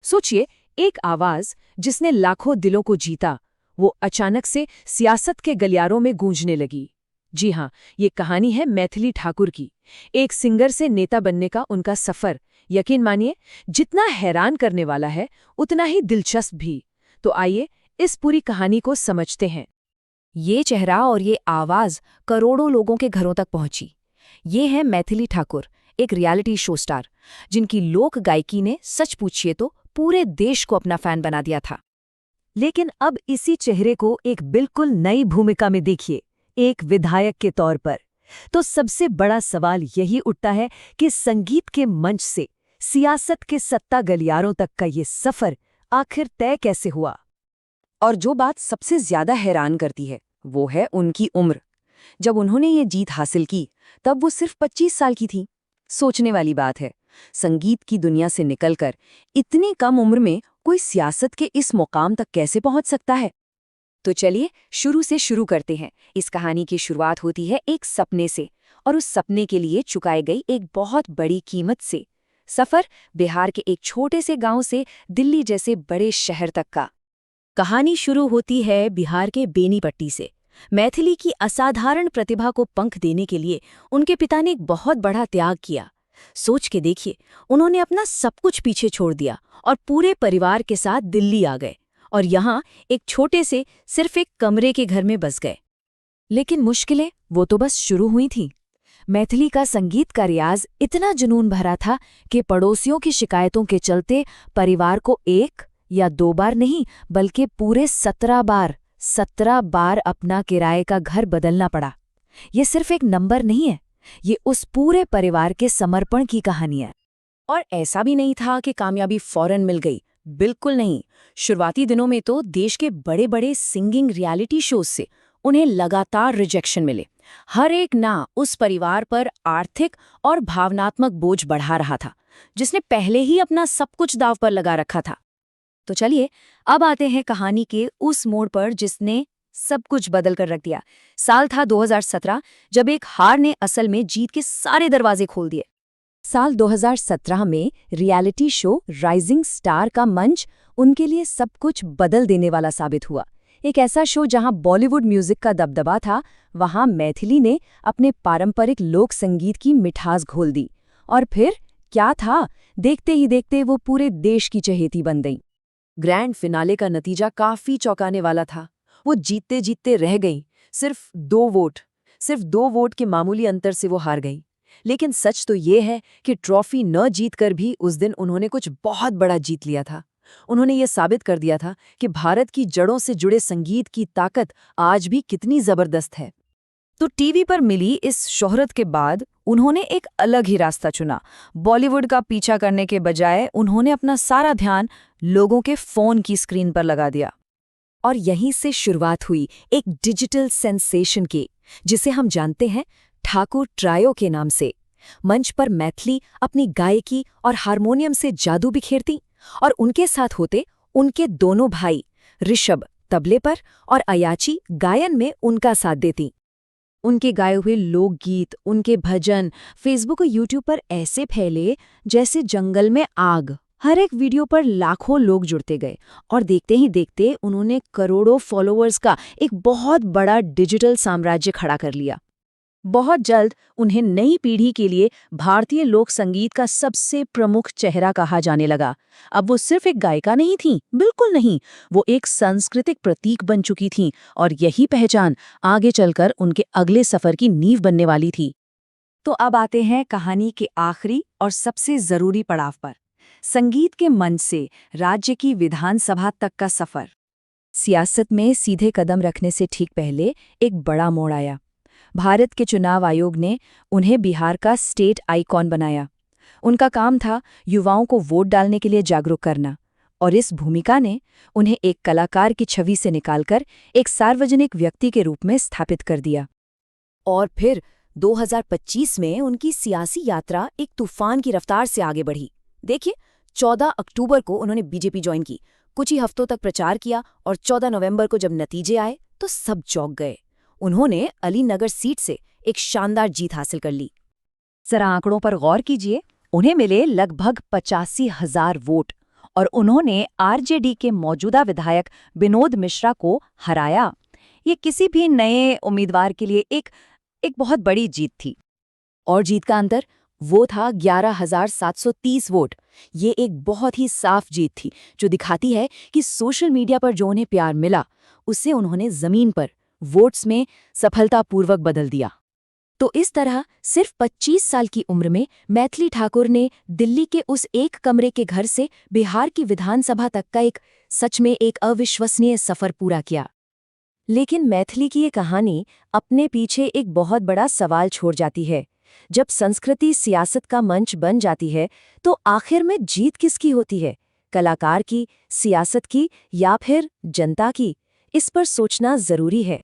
सोचिए, एक आवाज जिसने लाखों दिलों को जीता, वो अचानक से सियासत के गलियारों में गूंजने लगी। जी हाँ, ये कहानी है मैथिली ठाकुर की। एक सिंगर से नेता बनने का उनका सफर, यकीन मानिए, जितना हैरान करने वाला है उतना ही दिलचस्प भी। तो आइए इस पूरी कहानी को समझते हैं। ये चेहरा और ये आवाज करोड़ों लोगों के घरों तक पहुंची। ये है मैथिली ठाकुर, एक रियलिटी शो स्टार, जिनकी लोक गायकी ने सच पूछिए तो पूरे देश को अपना फैन बना दिया था। लेकिन अब इसी चेहरे को एक बिल्कुल नई भूमिका में देखिए, एक विधायक के तौर पर। तो सबसे बड़ा सवाल यही उठता है कि संगीत के मंच से सियासत के सत्ता गलियारों तक का ये सफर आखिर तय कैसे हुआ। और जो बात सबसे ज्यादा हैरान करती है वो है उनकी उम्र। जब उन्होंने ये जीत हासिल की तब वो सिर्फ 25 साल की थी। सोचने वाली बात है, संगीत की दुनिया से निकलकर इतनी कम उम्र में कोई सियासत के इस मुकाम तक कैसे पहुंच सकता है। तो चलिए शुरू से शुरू करते हैं। इस कहानी की शुरुआत होती है एक सपने से, और उस सपने के लिए चुकाई गई एक बहुत बड़ी कीमत से। सफर बिहार के एक छोटे से गांव से दिल्ली जैसे बड़े शहर तक का। कहानी शुरू होती है बिहार के बेनीपट्टी से। मैथिली की असाधारण प्रतिभा को पंख देने के लिए उनके पिता ने एक बहुत बड़ा त्याग किया। सोच के देखिए, उन्होंने अपना सब कुछ पीछे छोड़ दिया और पूरे परिवार के साथ दिल्ली आ गए, और यहाँ एक छोटे से सिर्फ एक कमरे के घर में बस गए। लेकिन मुश्किलें वो तो बस शुरू हुई थीं। मैथिली का संगीत का रियाज इतना जुनून भरा था कि पड़ोसियों की शिकायतों के चलते परिवार को एक या 2 बार नहीं बल्कि पूरे 17 बार अपना किराए का घर बदलना पड़ा। ये सिर्फ एक नंबर नहीं है, ये उस पूरे परिवार के समर्पण की कहानी है। और ऐसा भी नहीं था कि कामयाबी फौरन मिल गई, बिल्कुल नहीं। शुरुआती दिनों में तो देश के बड़े बड़े सिंगिंग रियलिटी शोज से उन्हें लगातार रिजेक्शन मिले। हर एक ना उस परिवार पर आर्थिक और भावनात्मक बोझ बढ़ा रहा था, जिसने पहले ही अपना सब कुछ दांव पर लगा रखा था। तो चलिए अब आते हैं कहानी के उस मोड़ पर जिसने सब कुछ बदल कर रख दिया। साल था 2017, जब एक हार ने असल में जीत के सारे दरवाजे खोल दिए। साल 2017 में रियलिटी शो राइजिंग स्टार का मंच उनके लिए सब कुछ बदल देने वाला साबित हुआ। एक ऐसा शो जहां बॉलीवुड म्यूजिक का दबदबा था, वहां मैथिली ने अपने पारंपरिक लोक संगीत की मिठास घोल दी। और फिर क्या था, देखते ही देखते वो पूरे देश की चहेती बन गई। ग्रैंड फिनाले का नतीजा काफी चौंकाने वाला था। वो जीतते जीतते रह गई, सिर्फ 2 वोट के मामूली अंतर से वो हार गई। लेकिन सच तो ये है कि ट्रॉफी न जीतकर भी उस दिन उन्होंने कुछ बहुत बड़ा जीत लिया था। उन्होंने ये साबित कर दिया था कि भारत की जड़ों से जुड़े संगीत की ताकत आज भी कितनी जबरदस्त है। तो टीवी पर मिली इस शोहरत के बाद उन्होंने एक अलग ही रास्ता चुना। बॉलीवुड का पीछा करने के बजाय उन्होंने अपना सारा ध्यान लोगों के फोन की स्क्रीन पर लगा दिया। और यहीं से शुरुआत हुई एक डिजिटल सेंसेशन की, जिसे हम जानते हैं ठाकुर ट्रायो के नाम से। मंच पर मैथिली अपनी गायकी और हारमोनियम से जादू बिखेरती, और उनके साथ होते उनके दोनों भाई ऋषभ तबले पर और अयाची गायन में उनका साथ देती। उनके गाए हुए लोकगीत, उनके भजन फेसबुक और यूट्यूब पर ऐसे फैले जैसे जंगल में आग। हर एक वीडियो पर लाखों लोग जुड़ते गए, और देखते ही देखते उन्होंने करोड़ों फॉलोअर्स का एक बहुत बड़ा डिजिटल साम्राज्य खड़ा कर लिया। बहुत जल्द उन्हें नई पीढ़ी के लिए भारतीय लोक संगीत का सबसे प्रमुख चेहरा कहा जाने लगा। अब वो सिर्फ एक गायिका नहीं थीं, बिल्कुल नहीं, वो एक सांस्कृतिक प्रतीक बन चुकी थीं, और यही पहचान आगे चलकर उनके अगले सफर की नींव बनने वाली थी। तो अब आते हैं कहानी के आखिरी और सबसे जरूरी पड़ाव पर, संगीत के मंच से राज्य की विधानसभा तक का सफर। सियासत में सीधे कदम रखने से ठीक पहले एक बड़ा मोड़ आया। भारत के चुनाव आयोग ने उन्हें बिहार का स्टेट आइकॉन बनाया। उनका काम था युवाओं को वोट डालने के लिए जागरूक करना, और इस भूमिका ने उन्हें एक कलाकार की छवि से निकालकर एक सार्वजनिक व्यक्ति के रूप में स्थापित कर दिया। और फिर 2025 में उनकी सियासी यात्रा एक तूफान की रफ्तार से आगे बढ़ी। देखिए, 14 अक्टूबर को उन्होंने बीजेपी ज्वाइन की, कुछ ही हफ्तों तक प्रचार किया, और 14 नवंबर को जब नतीजे आए तो सब चौंक गए। उन्होंने अलीनगर सीट से एक शानदार जीत हासिल कर ली। जरा आंकड़ों पर गौर कीजिए, उन्हें मिले लगभग 85,000 वोट, और उन्होंने आरजेडी के मौजूदा विधायक विनोद मिश्रा को हराया। ये किसी भी नए उम्मीदवार के लिए एक बहुत बड़ी जीत थी। और जीत का अंतर वो था 11,730 वोट। ये एक बहुत ही साफ जीत थी जो दिखाती है कि सोशल मीडिया पर जो उन्हें प्यार मिला उसे उन्होंने जमीन पर वोट्स में सफलतापूर्वक बदल दिया। तो इस तरह सिर्फ 25 साल की उम्र में मैथिली ठाकुर ने दिल्ली के उस एक कमरे के घर से बिहार की विधानसभा तक का सच में एक अविश्वसनीय सफर पूरा किया। लेकिन मैथिली की ये कहानी अपने पीछे एक बहुत बड़ा सवाल छोड़ जाती है। जब संस्कृति सियासत का मंच बन जाती है तो आखिर में जीत किसकी होती है? कलाकार की, सियासत की या फिर जनता की? इस पर सोचना जरूरी है।